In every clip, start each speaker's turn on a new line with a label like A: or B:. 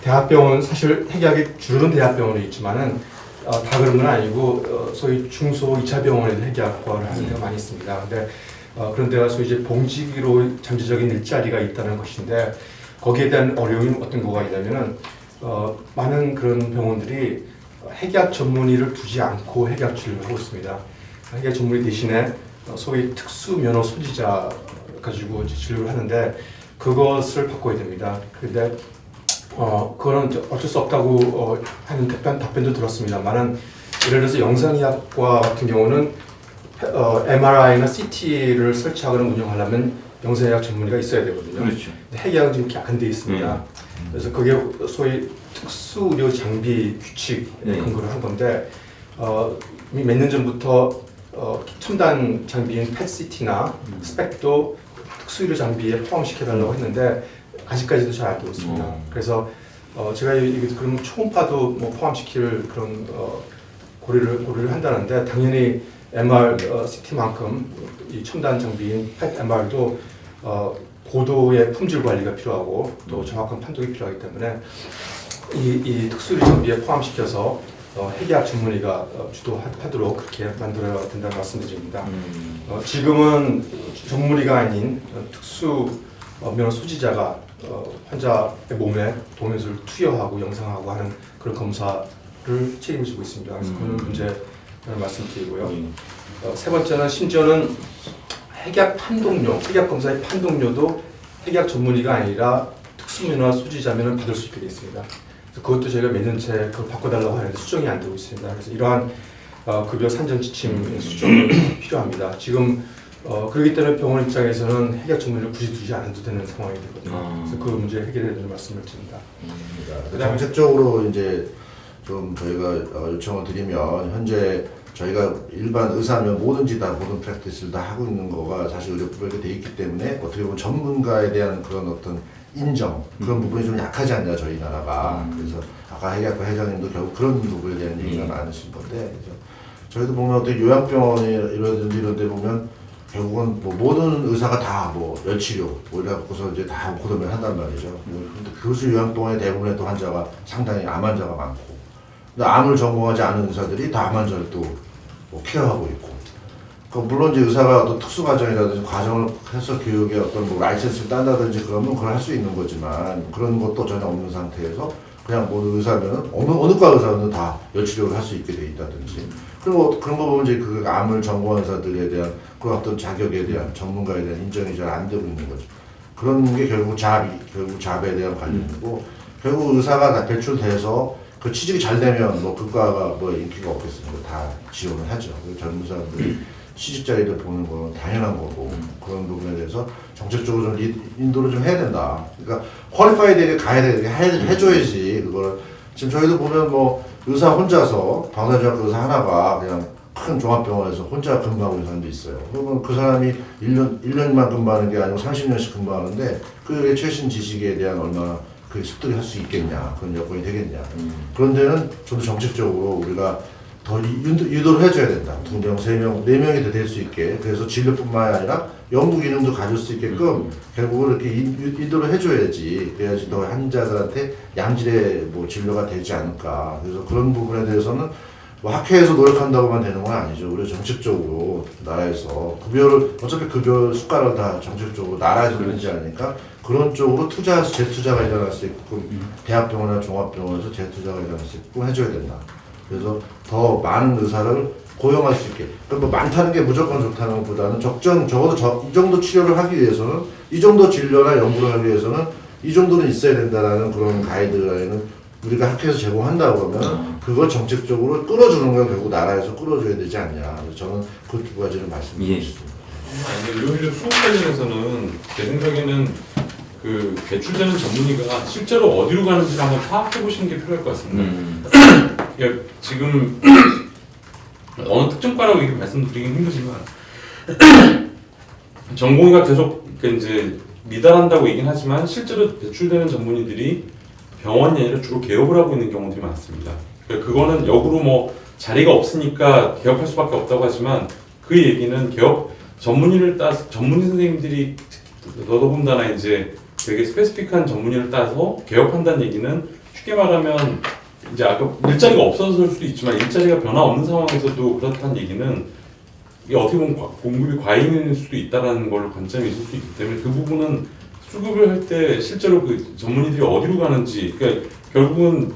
A: 대학병원 사실 핵약이 주로는 대학병원에 있지만은 다 그런 건 아니고 소위 중소 2차 병원에도 핵약과를 하는 데가 많이 있습니다. 근데 그런 데가 소위 이제 봉직으로 잠재적인 일자리가 있다는 것인데 거기에 대한 어려움이 어떤 거가 있냐면은 많은 그런 병원들이 핵약 전문의를 두지 않고 핵약 진료를 하고 있습니다. 핵약 전문의 대신에 소위 특수 면허 소지자 가지고 진료를 하는데 그것을 바꿔야 됩니다. 그런데 그거는 어쩔 수 없다고 하는 답변도 들었습니다만은 예를 들어서 영상의학과 같은 경우는 MRI나 CT를 설치하거나 운영하려면 영상의학 전문의가 있어야 되거든요.
B: 그렇죠.
A: 핵약은 지금 이렇게 안 돼 있습니다. 그래서 그게 소위 특수 의료 장비 규칙에 근거를 한 건데 몇 년 전부터 첨단 장비인 펫CT나 스펙도 특수 의료 장비에 포함시켜달라고 했는데 아직까지도 잘 안 되고 있습니다. 그래서 제가 그럼 초음파도 뭐 포함시킬 그런 고려를 한다는데 당연히 MR, CT만큼 이 첨단 장비인 펫 MR도 고도의 품질 관리가 필요하고 또 정확한 판독이 필요하기 때문에 이 특수 의료 장비에 포함시켜서 핵의학 전문의가 주도하도록 그렇게 만들어야 된다는 말씀드립니다. 지금은 전문의가 아닌 특수 면허 소지자가 환자의 몸에 동영상을 투여하고 영상하고 하는 그런 검사를 책임을 지고 있습니다. 그래서 그런 문제를 말씀드리고요. 세 번째는 심지어는 핵약 검사의 판독료도 핵약 전문의가 아니라 특수 면허 소지자면 받을 수 있게 되어 있습니다. 그래서 그것도 저희가 몇 년째 그걸 바꿔달라고 하는데 수정이 안 되고 있습니다. 그래서 이러한 급여 산정 지침 수정이 필요합니다. 지금 그렇기 때문에 병원 입장에서는 핵약 전문의를 굳이 두지 않아도 되는 상황이 되거든요. 그래서 그 문제 해결해야 되는 말씀을 드립니다.
C: 정책적으로 이제 좀 저희가 요청을 드리면 현재 저희가 일반 의사면 뭐든지 다 모든 프랙티스를 다 하고 있는 거가 사실 의료법에 돼 있기 때문에 어떻게 보면 전문가에 대한 그런 어떤 인정 그런 부분이 좀 약하지 않냐 저희 나라가. 그래서 아까 핵약과 회장님도 결국 그런 부분에 대한 얘기가 많으신 건데 그래서 저희도 보면 어떻게 요양병원이라든지 이런 데 보면 결국은 뭐 모든 의사가 다 뭐 열치료 뭐 이래갖고서 이제 다 고도면 한단 말이죠. 근데 그것을 요양병원의 대부분의 또 환자가 상당히 암 환자가 많고, 근데 암을 전공하지 않은 의사들이 다 암 환자를 또 뭐 케어하고 있고. 그러니까 물론 이제 의사가 어떤 특수 과정이라든지 과정을 해서 교육에 어떤 뭐 라이센스를 딴다든지 그러면 그걸 할 수 있는 거지만 그런 것도 전혀 없는 상태에서 그냥 모든 의사면은 어느 과 의사는 다 열치료를 할 수 있게 돼 있다든지. 그리고 그런 거 보면 이제 그 암을 전공한 의사들에 대한 그런 어떤 자격에 대한 전문가에 대한 인정이 잘 안 되고 있는 거죠. 그런 게 결국 잡에 대한 관련이고, 결국 의사가 다 배출돼서 그 취직이 잘 되면 뭐 그과가 뭐 인기가 없겠습니까? 다 지원을 하죠. 젊은 사람들이 취직 자리를 보는 건 당연한 거고, 그런 부분에 대해서 정책적으로 좀 인도를 좀 해야 된다. 그러니까 퀄리파이드에게 가야 되게 해줘야지. 그걸 지금 저희도 보면 뭐 의사 혼자서 방사중학교 의사 하나가 그냥 큰 종합병원에서 혼자 근무하고 있는 사람도 있어요. 그러면 그 사람이 1년만 근무하는 게 아니고 30년씩 근무하는데 그의 최신 지식에 대한 얼마나 그 습득을 할 수 있겠냐, 그런 여건이 되겠냐. 그런 데는 좀 더 정책적으로 우리가 더 유도를 해줘야 된다. 2명, 3명, 4명이 될 수 있게. 그래서 진료뿐만 아니라 연구 기능도 가질 수 있게끔 결국은 이렇게 유도를 해줘야지. 그래야지 더 환자들한테 양질의 뭐 진료가 되지 않을까. 그래서 그런 부분에 대해서는 뭐 학회에서 노력한다고만 되는 건 아니죠. 우리 정책적으로 나라에서 급여를 어차피 급여 숟가락을 다 정책적으로 나라에서 내지 않으니까 그런 쪽으로 재투자가 일어날 수 있고 대학병원이나 종합병원에서 재투자가 일어날 수 있고 해줘야 된다. 그래서 더 많은 의사를 고용할 수 있게. 그러니까 뭐 많다는 게 무조건 좋다는 것보다는 적어도 이 정도 치료를 하기 위해서는 이 정도 진료나 연구를 하기 위해서는 이 정도는 있어야 된다라는 그런 가이드라인은 우리가 학회에서 제공한다고 그러면 그걸 정책적으로 끌어주는 건 결국 나라에서 끌어줘야 되지 않냐. 그래서 저는 그 두 가지를 말씀드리고 싶습니다.
D: 의료인력 수급 관련해서는 제 생각에는 그 배출되는 전문의가 실제로 어디로 가는지를 한번 파악해 보시는 게 필요할 것 같습니다. 그러니까 지금 어느 특정 과라고 이렇게 말씀드리긴 힘들지만 전공의가 계속 이제 미달한다고 얘기는 하지만 실제로 배출되는 전문의들이 병원이 아니라 주로 개업을 하고 있는 경우들이 많습니다. 그러니까 그거는 역으로 뭐 자리가 없으니까 개업할 수밖에 없다고 하지만 그 얘기는 개업 전문의 선생님들이 더더군다나 이제 되게 스페시픽한 전문의를 따서 개업한다는 얘기는 쉽게 말하면 이제 아까 일자리가 없어서일 수도 있지만 일자리가 변화 없는 상황에서도 그렇다는 얘기는 이게 어떻게 보면 공급이 과잉일 수도 있다는 걸 관점이 있을 수 있기 때문에 그 부분은 수급을 할 때 실제로 그 전문의들이 어디로 가는지 그러니까 결국은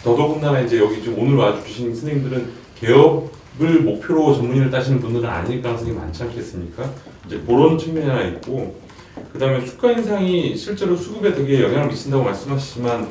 D: 더더군다나 이제 여기 지금 오늘 와주신 선생님들은 개업을 목표로 전문의를 따시는 분들은 아닐 가능성이 많지 않겠습니까? 이제 그런 측면이 하나 있고 그 다음에 수가 인상이 실제로 수급에 되게 영향을 미친다고 말씀하시지만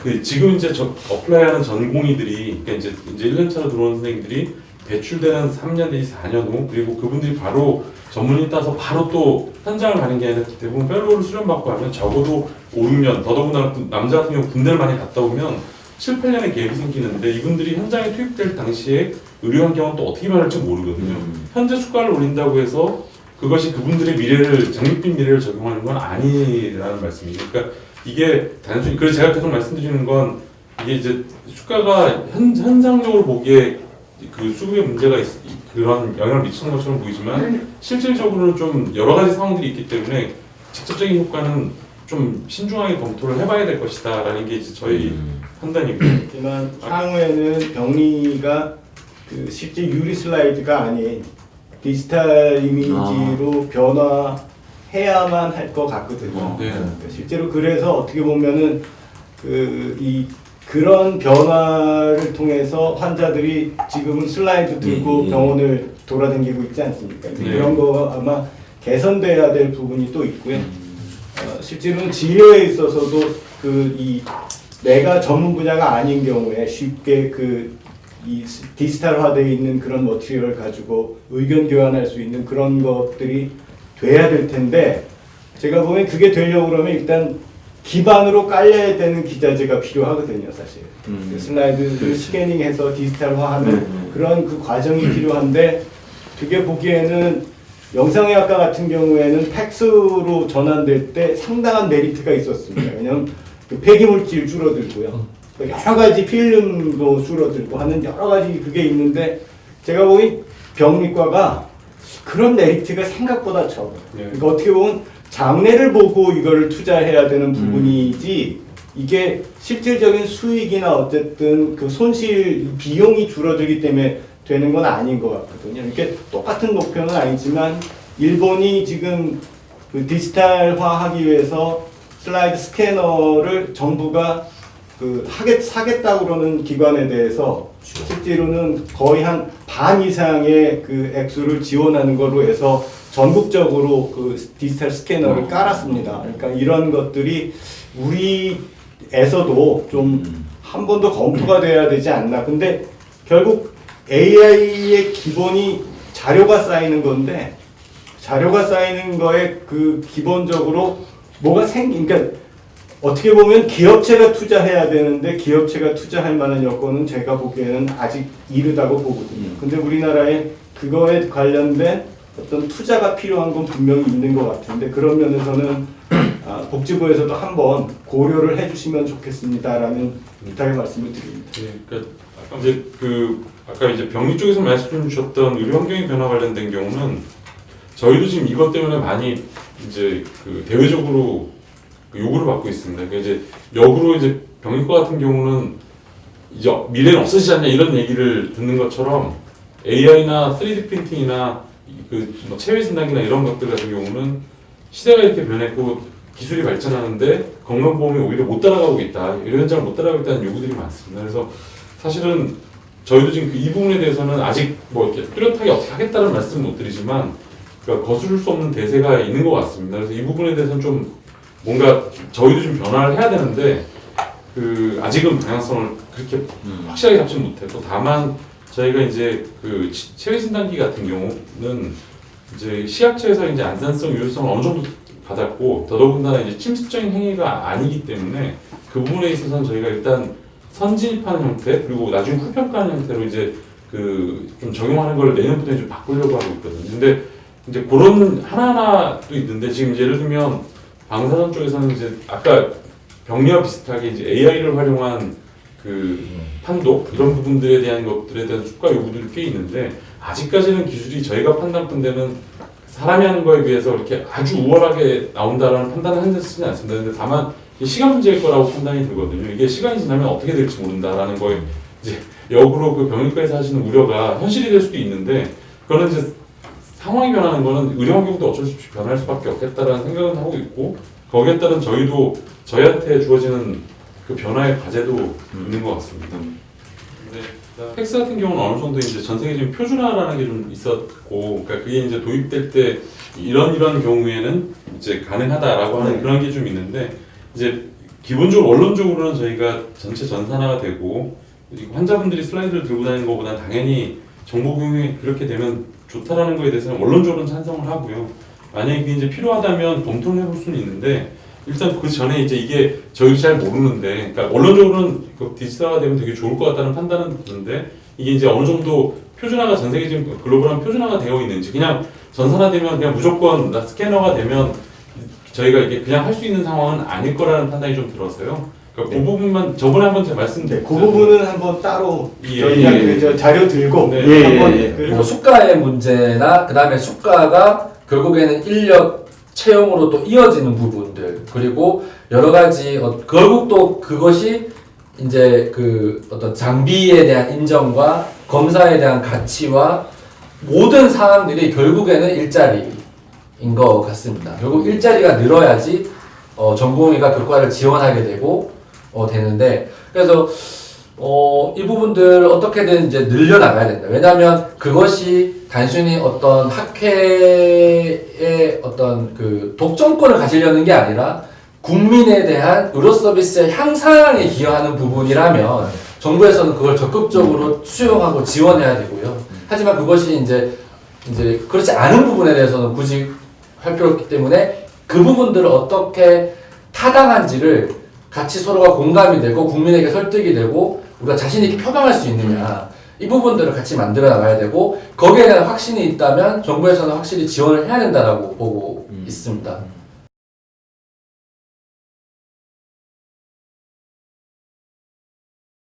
D: 그 지금 이제 어플라이하는 전공의들이 그러니까 이제 1년 차로 들어오는 선생님들이 배출되는 3년 내지 4년 후 그리고 그분들이 바로 전문의 따서 바로 또 현장을 가는 게 아니라 대부분 펠로우를 수련받고 하면 적어도 5, 6년 더더군다나 남자 같은 경우 군대를 많이 갔다 오면 7, 8년의 갭이 생기는데 이분들이 현장에 투입될 당시에 의료 환경은 또 어떻게 변할지 모르거든요. 현재 수가를 올린다고 해서 그것이 그분들의 미래를 장밋빛 미래를 적용하는 건 아니라는 말씀이에요. 그러니까 이게 단순히 그래서 제가 계속 말씀드리는 건 이게 이제 수가가 현상적으로 보기에 그 수급에 문제가 그런 영향을 미치는 것처럼 보이지만 실질적으로는 좀 여러 가지 상황들이 있기 때문에 직접적인 효과는 좀 신중하게 검토를 해봐야 될 것이다라는 게 이제 저희 판단이고요.
B: 하지만 향후에는 병리가 그 실제 유리 슬라이드가 아닌 디지털 이미지로 변화해야만 할 것 같거든요.
D: 네.
B: 그러니까 실제로 그래서 어떻게 보면은 그런 변화를 통해서 환자들이 지금은 슬라이드 들고 병원을 돌아다니고 있지 않습니까?
D: 네.
B: 그런 거 아마 개선돼야 될 부분이 또 있고요. 실제로는 진료에 있어서도 내가 전문 분야가 아닌 경우에 쉽게 이 디지털화되어 있는 그런 머티리얼을 가지고 의견 교환할 수 있는 그런 것들이 돼야 될 텐데 제가 보면 그게 되려고 그러면 일단 기반으로 깔려야 되는 기자재가 필요하거든요, 사실. 그 슬라이드를 스캐닝해서 디지털화하는 그런 그 과정이 필요한데 그게 보기에는 영상의학과 같은 경우에는 팩스로 전환될 때 상당한 메리트가 있었습니다. 왜냐하면 그 폐기물질 줄어들고요. 여러 가지 필름도 줄어들고 하는 여러 가지 그게 있는데 제가 보기 병리과가 그런 메리트가 생각보다 적어요. 그러니까 어떻게 보면 장래를 보고 이거를 투자해야 되는 부분이지 이게 실질적인 수익이나 어쨌든 그 손실 비용이 줄어들기 때문에 되는 건 아닌 것 같거든요. 이렇게 똑같은 목표는 아니지만 일본이 지금 그 디지털화하기 위해서 슬라이드 스캐너를 정부가 사겠다고 그러는 기관에 대해서 실제로는 거의 한 반 이상의 그 액수를 지원하는 걸로 해서 전국적으로 그 디지털 스캐너를 깔았습니다. 그러니까 이런 것들이 우리에서도 좀 한 번 더 검토가 돼야 되지 않나. 근데 결국 AI의 기본이 자료가 쌓이는 건데 자료가 쌓이는 거에 그 기본적으로 뭐가 그러니까 어떻게 보면 기업체가 투자해야 되는데 기업체가 투자할 만한 여건은 제가 보기에는 아직 이르다고 보거든요. 근데 우리나라에 그거에 관련된 어떤 투자가 필요한 건 분명히 있는 것 같은데 그런 면에서는 복지부에서도 한번 고려를 해주시면 좋겠습니다라는 부탁의 말씀을 드립니다.
D: 네, 그러니까 아까 이제 병리 쪽에서 말씀 주셨던 의료 환경의 변화 관련된 경우는 저희도 지금 이것 때문에 많이 이제 그 대외적으로 요구를 받고 있습니다. 그러니까 이제 역으로 이제 병리과 같은 경우는 이제 미래는 없어지지 않냐 이런 얘기를 듣는 것처럼 AI나 3D 프린팅이나 뭐 체외 진단기나 이런 것들 같은 경우는 시대가 이렇게 변했고 기술이 발전하는데 건강보험이 오히려 못 따라가고 있다. 이런 현장을 못 따라가고 있다는 요구들이 많습니다. 그래서 사실은 저희도 지금 이 부분에 대해서는 아직 뭐 이렇게 뚜렷하게 어떻게 하겠다는 말씀 못 드리지만 그러니까 거스를 수 없는 대세가 있는 것 같습니다. 그래서 이 부분에 대해서는 좀 뭔가 저희도 좀 변화를 해야 되는데 아직은 방향성을 그렇게 확실하게 잡지 못했고 다만 저희가 이제 그 체외 진단기 같은 경우는 이제 시약처에서 이제 안산성 유효성을 어느 정도 받았고 더더군다나 이제 침습적인 행위가 아니기 때문에 그 부분에 있어서는 저희가 일단 선진입하는 형태 그리고 나중에 후평가하는 형태로 이제 좀 적용하는 걸 내년부터 좀 바꾸려고 하고 있거든요. 근데 이제 그런 하나하나도 있는데 지금 이제 예를 들면 방사선 쪽에서는 이제 아까 병리와 비슷하게 이제 AI를 활용한 판독 이런 부분들에 대한 것들에 대한 수가 요구들이 꽤 있는데 아직까지는 기술이 저희가 판단컨대는 사람이 하는 거에 비해서 이렇게 아주 우월하게 나온다라는 판단을 하지는 않습니다. 근데 다만 이게 시간 문제일 거라고 판단이 들거든요. 이게 시간이 지나면 어떻게 될지 모른다라는 거에 이제 역으로 그 병원과에서 하시는 우려가 현실이 될 수도 있는데 그거는 이제 상황이 변하는 거는 의료 환경도 어쩔 수 없이 변할 수밖에 없겠다라는 생각은 하고 있고 거기에 따른 저희한테 주어지는 그 변화의 과제도 있는 것 같습니다. 근데 팩스 같은 경우는 어느 정도 이제 전 세계적인 표준화라는 게 좀 있었고, 그러니까 그게 이제 도입될 때 이런 경우에는 이제 가능하다라고 하는 그런 게 좀 있는데 이제 기본적으로 원론적으로는 저희가 전체 전산화가 되고 환자분들이 슬라이드를 들고 다니는 것보다는 당연히 정보 공유이 그렇게 되면 좋다라는 거에 대해서는 원론적으로는 찬성을 하고요. 만약에 그게 이제 필요하다면 검토를 해볼 수는 있는데 일단 그 전에 이제 이게 저희도 잘 모르는데, 그러니까 원론적으로는 디지털화가 되면 되게 좋을 것 같다는 판단은 드는데 이게 이제 어느 정도 표준화가 전 세계적인 글로벌한 표준화가 되어 있는지 그냥 전산화되면 그냥 무조건 스캐너가 되면 저희가 이게 그냥 할 수 있는 상황은 아닐 거라는 판단이 좀 들어서요. 그러니까 그 부분만 저번에 한번 제가 말씀드렸죠.
B: 그 부분은 한번 따로
D: 예,
B: 저희가
D: 예, 예.
B: 저 자료 들고
D: 네.
B: 한번
E: 뭐 수가의 문제나 그 다음에 수가가 결국에는 인력 채용으로 또 이어지는 부분들 그리고 여러 가지 결국 또 그것이 이제 그 어떤 장비에 대한 인정과 검사에 대한 가치와 모든 사항들이 결국에는 일자리인 것 같습니다. 결국 일자리가 늘어야지 전공의가 교과를 지원하게 되고 되는데 그래서 이 부분들 어떻게든 이제 늘려나가야 된다. 왜냐하면 그것이 단순히 어떤 학회의 어떤 그 독점권을 가지려는 게 아니라 국민에 대한 의료 서비스의 향상에 기여하는 부분이라면 정부에서는 그걸 적극적으로 수용하고 지원해야 되고요. 하지만 그것이 이제 그렇지 않은 부분에 대해서는 굳이 할 필요 없기 때문에 그 부분들을 어떻게 타당한지를 같이 서로가 공감이 되고 국민에게 설득이 되고 우리가 자신 있게 표방할 수 있느냐 이 부분들을 같이 만들어 나가야 되고 거기에 대한 확신이 있다면 정부에서는 확실히 지원을 해야 된다라고 보고 있습니다.